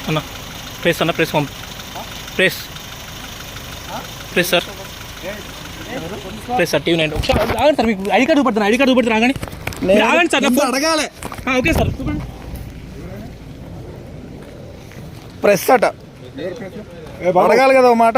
అన్న ప్రెస్ అన్న press press press sir press sir TV 9 ఆగండి సార్, మీకు ఐడి కార్డు చూపెడతాను, ఐడి కార్డు చూపెడతాను, ఆగండి ఆగండి సార్, అడగాలి. ఓకే సార్ చూపండి. ప్రెస్ అట అడగాలి కదా ఒక మాట.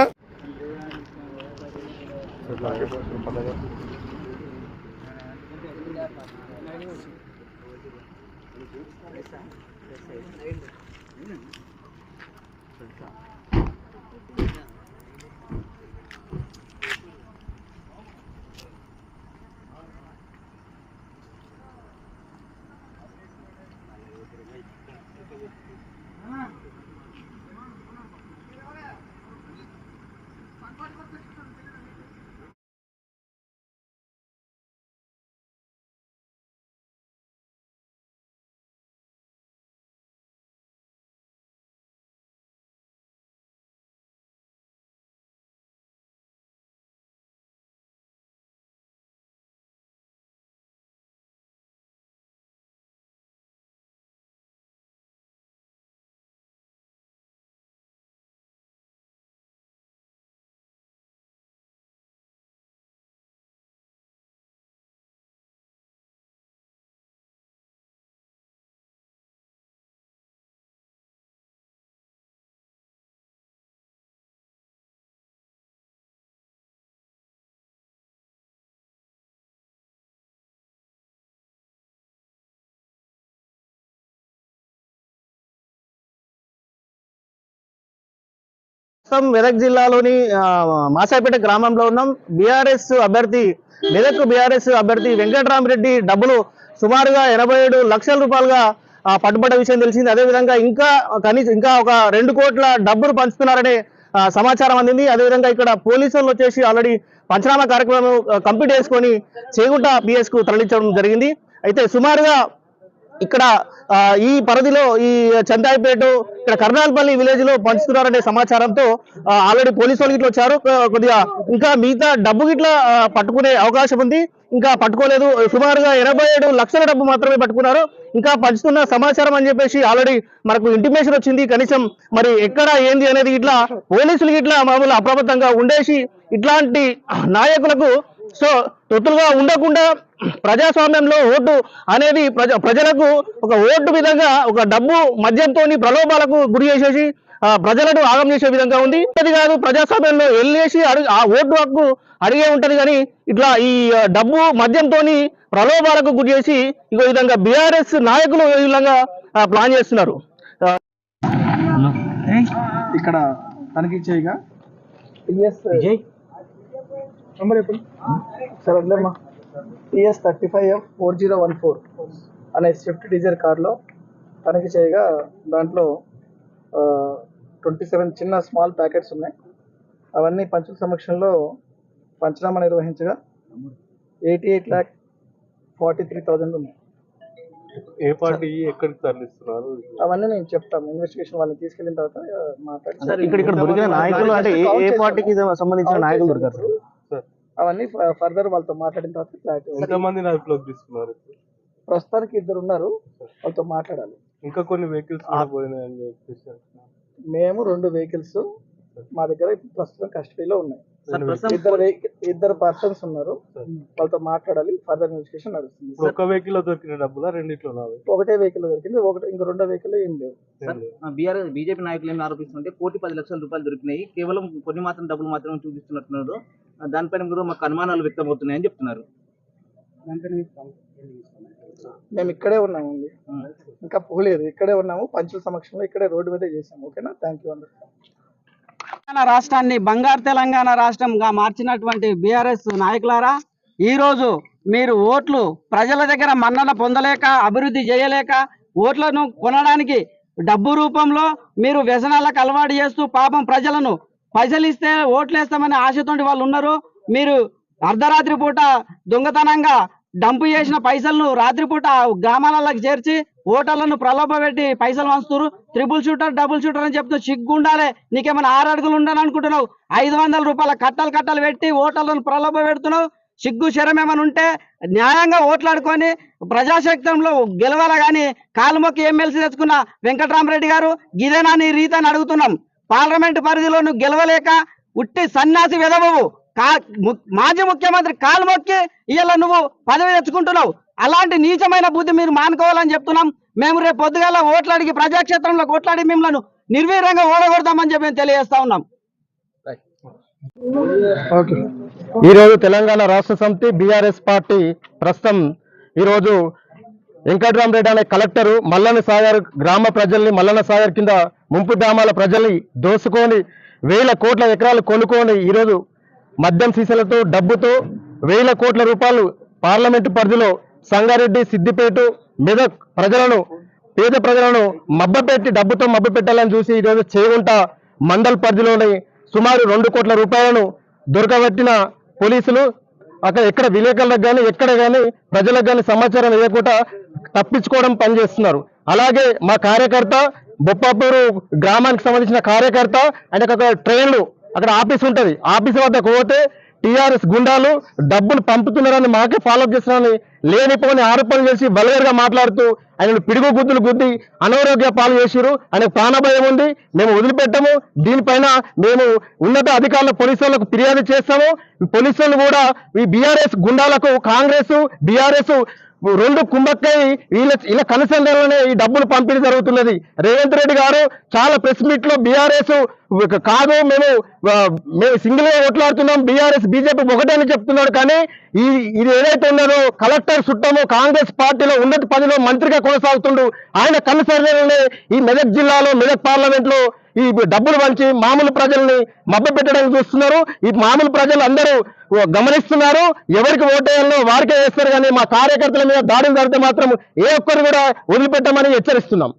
మెదక్ జిల్లాలోని మాసాయిపేట గ్రామంలో ఉన్నాం. బీఆర్ఎస్ అభ్యర్థి మెదక్ బీఆర్ఎస్ అభ్యర్థి వెంకటరామిరెడ్డి డబ్బులు సుమారుగా 87 లక్షల రూపాయలుగా పట్టుబడ్డ విషయం తెలిసింది. అదేవిధంగా ఇంకా ఒక 2 కోట్ల డబ్బులు పంచుతున్నారనే సమాచారం అందింది. అదేవిధంగా ఇక్కడ పోలీసులు వచ్చేసి ఆల్రెడీ పంచనామా కార్యక్రమం కంప్లీట్ చేసుకొని చేగుంట పిఎస్ కు తరలించడం జరిగింది. అయితే సుమారుగా ఇక్కడ ఈ పరిధిలో ఈ చందాయిపేట ఇక్కడ కర్నాల్పల్లి విలేజ్ లో పంచుతున్నారనే సమాచారంతో ఆల్రెడీ పోలీసు వాళ్ళు గిట్లా వచ్చారు. కొద్దిగా ఇంకా మిగతా డబ్బు గిట్లా పట్టుకునే అవకాశం ఉంది, ఇంకా పట్టుకోలేదు. సుమారుగా 87 లక్షల డబ్బు మాత్రమే పట్టుకున్నారు, ఇంకా పంచుతున్న సమాచారం అని చెప్పేసి ఆల్రెడీ మనకు ఇంటిమేషన్ వచ్చింది. కనీసం మరి ఎక్కడ ఏంది అనేది ఇట్లా పోలీసులు గిట్లా మామూలు అప్రమత్తంగా ఉండేసి ఇట్లాంటి నాయకులకు తొత్తులుగా ఉండకుండా ప్రజాస్వామ్యంలో ఓటు అనేది ప్రజలకు ఒక ఓటు విధంగా ఒక డబ్బు మద్యంతో ప్రలోభాలకు గురి చేసేసి ప్రజలను ఆగం చేసే విధంగా ఉంది. అది కాదు, ప్రజాస్వామ్యంలో వెళ్ళేసి ఆ ఓటు హక్కు అడిగే ఉంటది, కానీ ఇట్లా ఈ డబ్బు మద్యంతో ప్రలోభాలకు గురి చేసి ఈ విధంగా బీఆర్ఎస్ నాయకులు ఈ విధంగా ప్లాన్ చేస్తున్నారు. ఇక్కడ తనిఖీ చేయగా టీఎస్ 35F4014 అనే స్విఫ్ట్ డిజైర్ కార్లో తనిఖీ చేయగా దాంట్లో 27 చిన్న స్మాల్ ప్యాకెట్స్ ఉన్నాయి. అవన్నీ పంచుల సమక్షంలో పంచనామా నిర్వహించగా 88,43,000 ఉన్నాయి. ఏ పార్టీ ఎక్కడికి తరలిస్తున్నారు అవన్నీ నేను చెప్తాను, ఇన్వెస్టిగేషన్ వాళ్ళని తీసుకెళ్లిన తర్వాత మాట్లాడతాను. ఇక్కడ దొరికిన నాయకులు అంటే ఏ పార్టీకి సంబంధించిన నాయకులు దొరికారు? అవన్నీ ఫర్దర్ వాళ్ళతో మాట్లాడిన తర్వాత క్లారిటీ. ఎంతమంది నాయకులు తీసుకున్నారు? ప్రస్తుతానికి 2 ఉన్నారు, వాళ్ళతో మాట్లాడాలి. ఇంకా కొన్ని వెహికల్స్ పోయినాయని చెప్పేసి మేము 2 వెహికల్స్ మా దగ్గర ప్రస్తుతం కస్టడీలో ఉన్నాయి. ఇద్దరు పర్సన్స్ ఉన్నారు, వాళ్ళతో మాట్లాడాలి. ఫర్దర్ ఇన్వెస్టిగేషన్ నడుస్తుంది. ఒక వెహికల్ లో దొరికిన డబ్బులా రెండిట్లో? ఒకటే వెహికల్ దొరికింది, ఇంకో 2 వెహికల్ ఏం లేవు. బీజేపీ నాయకులు ఏమి ఆరోపిస్తుంటే 1,10,00,000 రూపాయలు దొరికినాయి, కేవలం కొన్ని మాత్రం డబ్బులు మాత్రమే చూపిస్తున్నట్టున్నారు. దానిపైన కూడా మాకు అనుమానాలు వ్యక్తమవుతున్నాయని చెప్తున్నారు. మేము ఇక్కడే ఉన్నామండి, ఇంకా పోలేదు, ఇక్కడే ఉన్నాము. పంచుల సమక్షంలో ఇక్కడే రోడ్డు మీద చేసాము. ఓకేనా, థ్యాంక్ యూ అందరూ. రాష్ట్రాన్ని బంగారు తెలంగాణ రాష్ట్రంగా మార్చినటువంటి బీఆర్ఎస్ నాయకులారా, ఈరోజు మీరు ఓట్లు ప్రజల దగ్గర మన్నన పొందలేక, అభివృద్ధి చేయలేక, ఓట్లను కొనడానికి డబ్బు రూపంలో మీరు వ్యసనాలకు అలవాటు చేస్తూ పాపం ప్రజలను పైసలు ఇస్తే ఓట్లు వేస్తామనే ఆశతోటి వాళ్ళు ఉన్నారు. మీరు అర్ధరాత్రి పూట దొంగతనంగా డంపు చేసిన పైసలను రాత్రిపూట గ్రామాలకు చేర్చి ఓటర్లను ప్రలోభపెట్టి పైసలు వంచుతారు. ట్రిపుల్ షూటర్ డబుల్ షూటర్ అని చెప్తూ సిగ్గుండాలి. నీకేమైనా 6 అడుగులు ఉండాలని అనుకుంటున్నావు? 500 రూపాయల కట్టలు పెట్టి ఓటర్లను ప్రలోభ పెడుతున్నావు. సిగ్గు శరం ఏమైనా ఉంటే న్యాయంగా ఓట్లాడుకొని ప్రజాశక్తంలో గెలవాల గాని కాలు మొక్కి ఎమ్మెల్సీ తెచ్చుకున్న వెంకటరామరెడ్డి గారు గిదేనా నీ రీతి అని అడుగుతున్నాం. పార్లమెంటు పరిధిలో నువ్వు గెలవలేక ఉట్టి సన్యాసి వెదవవు. మాజీ ముఖ్యమంత్రి కాలు మొక్కి ఇవాళ నువ్వు పదవి తెచ్చుకుంటున్నావు. అలాంటి నీచమైన బుద్ధి మీరు మానుకోవాలని చెప్తున్నాం. మేము రేపు పొద్దుగాల ఓట్లాడికి ప్రజాక్షేత్రంలో ఓట్లాడి మిమ్మల్ని నిర్వీర్యంగా ఓడగొడతామని చెప్పి మేము తెలియజేస్తా ఉన్నాం. ఈరోజు తెలంగాణ రాష్ట్ర సమితి బీఆర్ఎస్ పార్టీ ప్రస్తుతం ఈరోజు వెంకటరామరెడ్డి అనే కలెక్టరు మల్లన్న సాగర్ గ్రామ ప్రజల్ని, మల్లన్న సాగర్ కింద ముంపు గ్రామాల ప్రజల్ని దోసుకొని 1000 కోట్ల ఎకరాలు కొనుక్కొని ఈరోజు మద్యం సీసాలతో డబ్బుతో 1000 కోట్ల రూపాయలు పార్లమెంటు పరిధిలో సంగారెడ్డి, సిద్దిపేట, మెదక్ ప్రజలను, పేద ప్రజలను డబ్బుతో మభ్యపెట్టాలని చూసి ఈరోజు చేగుంట మండల్ పరిధిలోని సుమారు 2 కోట్ల రూపాయలను దొరకబట్టిన పోలీసులు అక్కడ ఎక్కడ విలేకరులకు కానీ ఎక్కడ కానీ ప్రజలకు కానీ సమాచారం ఇవ్వకుండా తప్పించుకోవడం పనిచేస్తున్నారు. అలాగే మా కార్యకర్త బొప్పాపూరు గ్రామానికి సంబంధించిన కార్యకర్త ఆయనకు అక్కడ ట్రైన్లు అక్కడ ఆఫీస్ ఉంటుంది, ఆఫీస్ వద్దకు పోతే టీఆర్ఎస్ గుండాలు డబ్బులు పంపుతున్నారని మాకే ఫాలోఅప్ చేస్తున్నారని లేనిపోని ఆరోపణలు చేసి వల్గర్గా మాట్లాడుతూ ఆయనను పిడుగు గుద్దులు గుద్ది అనారోగ్య పాలు చేసిరు. ఆయనకు ప్రాణభయం ఉంది. మేము వదిలిపెట్టము. దీనిపైన మేము ఉన్నత అధికారుల పోలీసులకు ఫిర్యాదు చేస్తాము. పోలీసులు కూడా ఈ బీఆర్ఎస్ గుండాలకు కాంగ్రెస్ బీఆర్ఎస్ 2 కుంభక్కై ఇలా కనుసంధానంలోనే ఈ డబ్బులు పంపిణీ జరుగుతున్నది. రేవంత్ రెడ్డి గారు చాలా ప్రెస్ మీట్ లో బీఆర్ఎస్ కాదు, మేము సింగిల్ గా కొట్లాడుతున్నాం, బీఆర్ఎస్ బీజేపీ ఒకటే అని చెప్తున్నాడు. కానీ ఇది ఏదైతే ఉన్నదో కలెక్టర్ చుట్టము కాంగ్రెస్ పార్టీలో ఉన్నత పదవిలో మంత్రిగా కొనసాగుతుండు. ఆయన కనుసంధానంలోనే ఈ మెదక్ జిల్లాలో, మెదక్ పార్లమెంట్ లో ఈ డబ్బులు పంచి మామూలు ప్రజల్ని మభ్యపెట్టడానికి చూస్తున్నారు. ఈ మామూలు ప్రజలు అందరూ గమనిస్తున్నారు. ఎవరికి ఓటేయాలో వారికే వేస్తారు. కానీ మా కార్యకర్తల మీద దాడులు జరిగితే మాత్రం ఏ ఒక్కరు కూడా వదిలిపెట్టమని హెచ్చరిస్తున్నాం.